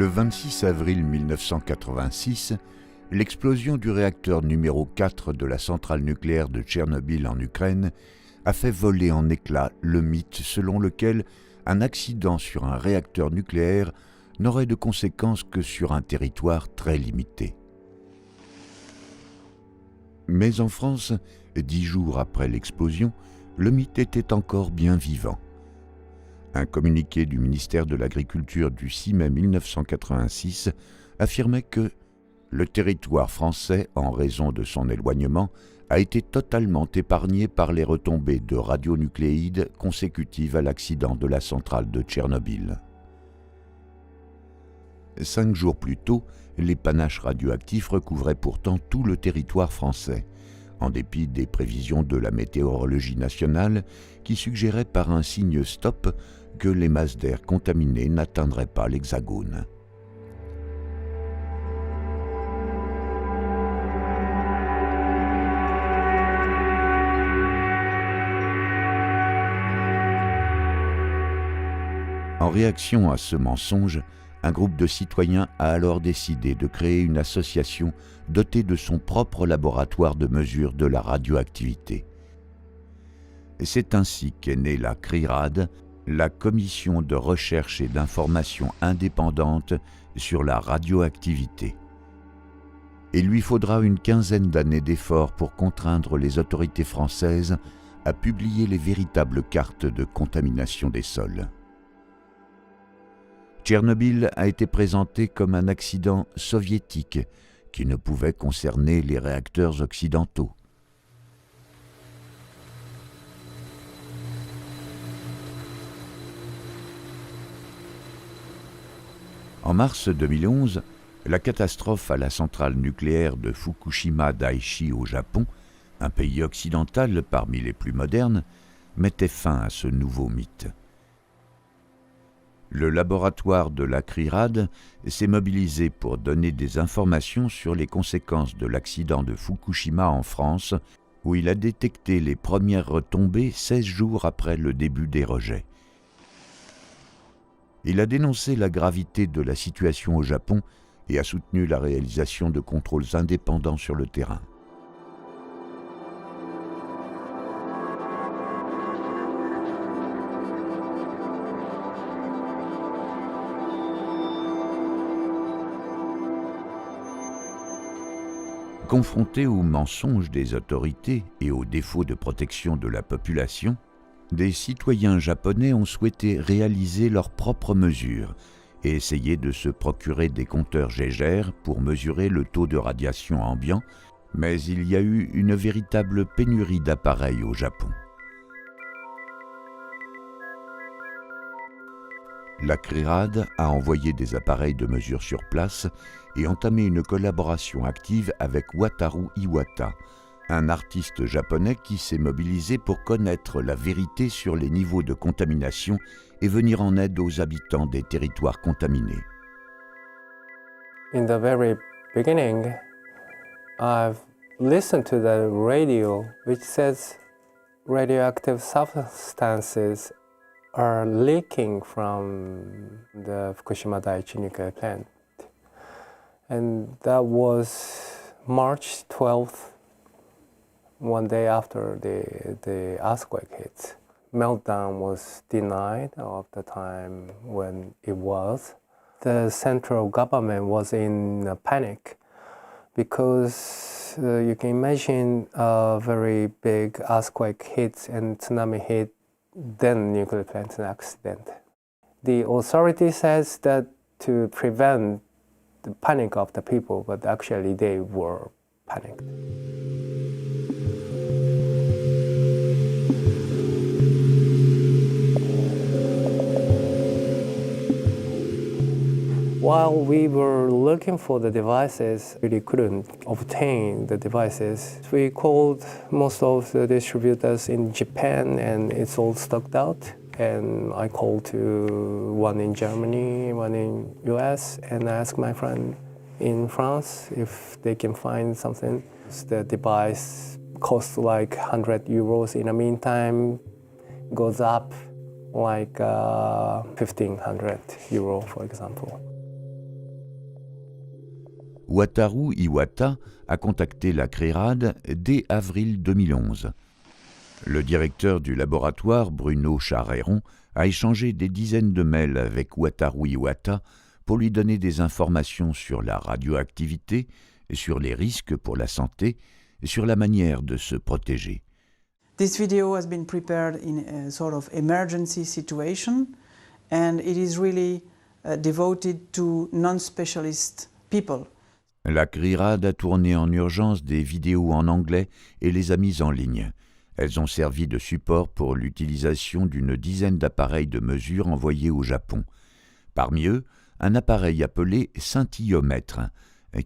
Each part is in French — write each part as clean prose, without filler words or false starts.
Le 26 avril 1986, l'explosion du réacteur numéro 4 de la centrale nucléaire de Tchernobyl en Ukraine a fait voler en éclats le mythe selon lequel un accident sur un réacteur nucléaire n'aurait de conséquences que sur un territoire très limité. Mais en France, 10 jours après l'explosion, le mythe était encore bien vivant. Un communiqué du ministère de l'Agriculture du 6 mai 1986 affirmait que le territoire français, en raison de son éloignement, a été totalement épargné par les retombées de radionucléides consécutives à l'accident de la centrale de Tchernobyl. 5 jours plus tôt, les panaches radioactifs recouvraient pourtant tout le territoire français, en dépit des prévisions de la météorologie nationale qui suggéraient par un signe stop que les masses d'air contaminées n'atteindraient pas l'Hexagone. En réaction à ce mensonge, un groupe de citoyens a alors décidé de créer une association dotée de son propre laboratoire de mesure de la radioactivité. C'est ainsi qu'est née la CRIRAD, la Commission de recherche et d'information indépendante sur la radioactivité. Il lui faudra une quinzaine d'années d'efforts pour contraindre les autorités françaises à publier les véritables cartes de contamination des sols. Tchernobyl a été présenté comme un accident soviétique qui ne pouvait concerner les réacteurs occidentaux. En mars 2011, la catastrophe à la centrale nucléaire de Fukushima Daiichi au Japon, un pays occidental parmi les plus modernes, mettait fin à ce nouveau mythe. Le laboratoire de la CRIRAD s'est mobilisé pour donner des informations sur les conséquences de l'accident de Fukushima en France, où il a détecté les premières retombées 16 jours après le début des rejets. Il a dénoncé la gravité de la situation au Japon et a soutenu la réalisation de contrôles indépendants sur le terrain. Confrontés aux mensonges des autorités et aux défauts de protection de la population, des citoyens japonais ont souhaité réaliser leurs propres mesures et essayer de se procurer des compteurs Geiger pour mesurer le taux de radiation ambiant, mais il y a eu une véritable pénurie d'appareils au Japon. La CRIRAD a envoyé des appareils de mesure sur place et entamé une collaboration active avec Wataru Iwata, un artiste japonais qui s'est mobilisé pour connaître la vérité sur les niveaux de contamination et venir en aide aux habitants des territoires contaminés. In the very beginning, I've listened to the radio which says radioactive substances are leaking from the Fukushima Daiichi nuclear plant. And that was March 12th, one day after the earthquake hit. Meltdown was denied of the time when it was. The central government was in a panic because you can imagine a very big earthquake hit and tsunami hit, then nuclear plant accident. The authority says that to prevent the panic of the people, but actually they were panicked. While we were looking for the devices, we really couldn't obtain the devices. We called most of the distributors in Japan and it's all stocked out. And I called to one in Germany, one in US, and I asked my friend in France if they can find something. The device costs like 100 euros. In the meantime, goes up like 1,500 euro, for example. Wataru Iwata a contacté la CRIRAD dès avril 2011. Le directeur du laboratoire, Bruno Charéron, a échangé des dizaines de mails avec Wataru Iwata pour lui donner des informations sur la radioactivité, sur les risques pour la santé et sur la manière de se protéger. This video has been prepared in a sort of emergency situation and it is really devoted to non-specialist people. La CRIRAD a tourné en urgence des vidéos en anglais et les a mises en ligne. Elles ont servi de support pour l'utilisation d'une dizaine d'appareils de mesure envoyés au Japon. Parmi eux, un appareil appelé scintillomètre,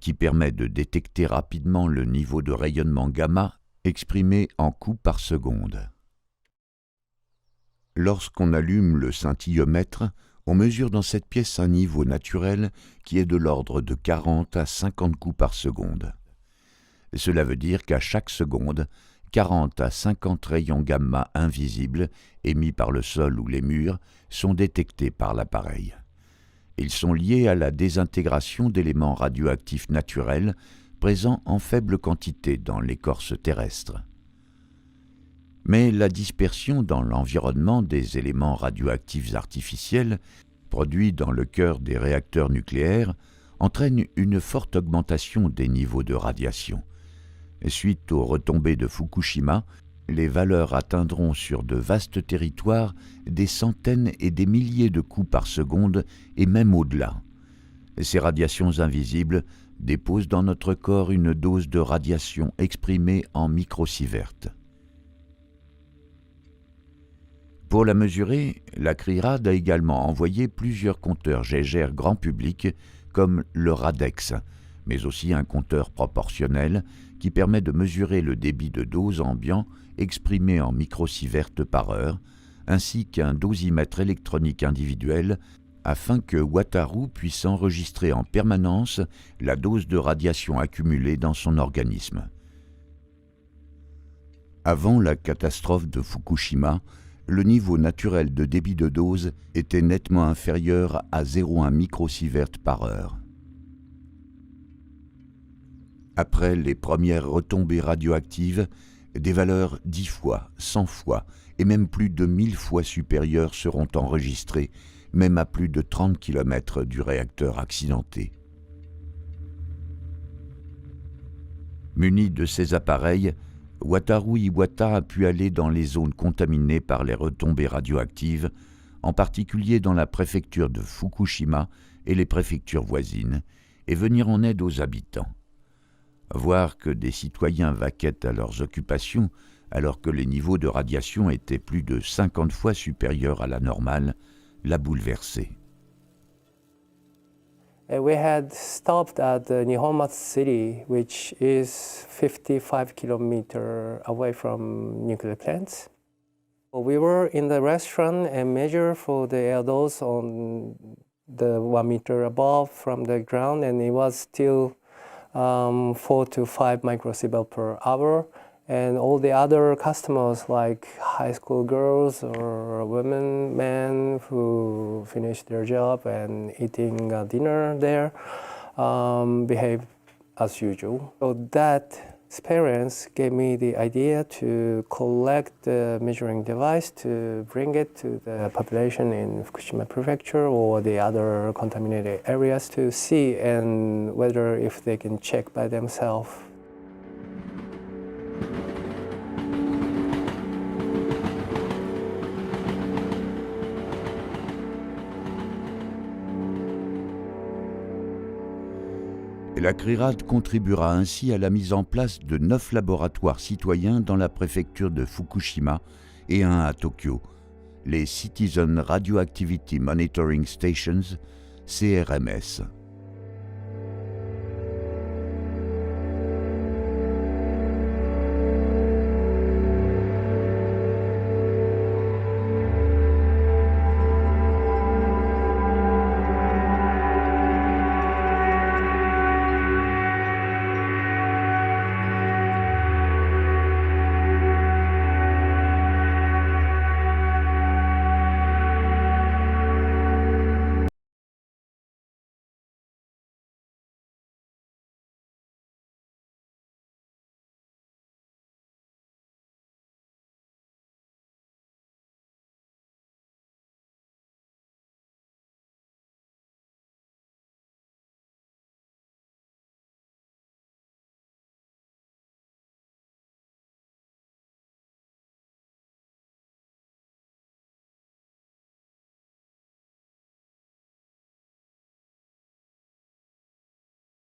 qui permet de détecter rapidement le niveau de rayonnement gamma exprimé en coups par seconde. Lorsqu'on allume le scintillomètre, on mesure dans cette pièce un niveau naturel qui est de l'ordre de 40 à 50 coups par seconde. Cela veut dire qu'à chaque seconde, 40 à 50 rayons gamma invisibles émis par le sol ou les murs sont détectés par l'appareil. Ils sont liés à la désintégration d'éléments radioactifs naturels présents en faible quantité dans l'écorce terrestre. Mais la dispersion dans l'environnement des éléments radioactifs artificiels, produits dans le cœur des réacteurs nucléaires, entraîne une forte augmentation des niveaux de radiation. Suite aux retombées de Fukushima, les valeurs atteindront sur de vastes territoires des centaines et des milliers de coups par seconde et même au-delà. Ces radiations invisibles déposent dans notre corps une dose de radiation exprimée en microsieverts. Pour la mesurer, la CRIRAD a également envoyé plusieurs compteurs Geiger grand public comme le Radex, mais aussi un compteur proportionnel qui permet de mesurer le débit de dose ambiant exprimé en microsieverts par heure, ainsi qu'un dosimètre électronique individuel afin que Wataru puisse enregistrer en permanence la dose de radiation accumulée dans son organisme. Avant la catastrophe de Fukushima, le niveau naturel de débit de dose était nettement inférieur à 0,1 microsievert par heure. Après les premières retombées radioactives, des valeurs 10 fois, 100 fois et même plus de 1000 fois supérieures seront enregistrées, même à plus de 30 km du réacteur accidenté. Muni de ces appareils, Wataru Iwata a pu aller dans les zones contaminées par les retombées radioactives, en particulier dans la préfecture de Fukushima et les préfectures voisines, et venir en aide aux habitants. Voir que des citoyens vaquaient à leurs occupations alors que les niveaux de radiation étaient plus de 50 fois supérieurs à la normale l'a bouleversé. We had stopped at Nihonmatsu City, which is 55 kilometers away from nuclear plants. We were in the restaurant and measured for the air dose on the 1 meter above from the ground, and it was still 4 to 5 microsievert per hour. And all the other customers, like high school girls or women, men who finished their job and eating dinner there, behaved as usual. So that experience gave me the idea to collect the measuring device to bring it to the population in Fukushima Prefecture or the other contaminated areas to see and whether if they can check by themselves. La CRIRAD contribuera ainsi à la mise en place de 9 laboratoires citoyens dans la préfecture de Fukushima et un à Tokyo, les Citizen Radioactivity Monitoring Stations, CRMS.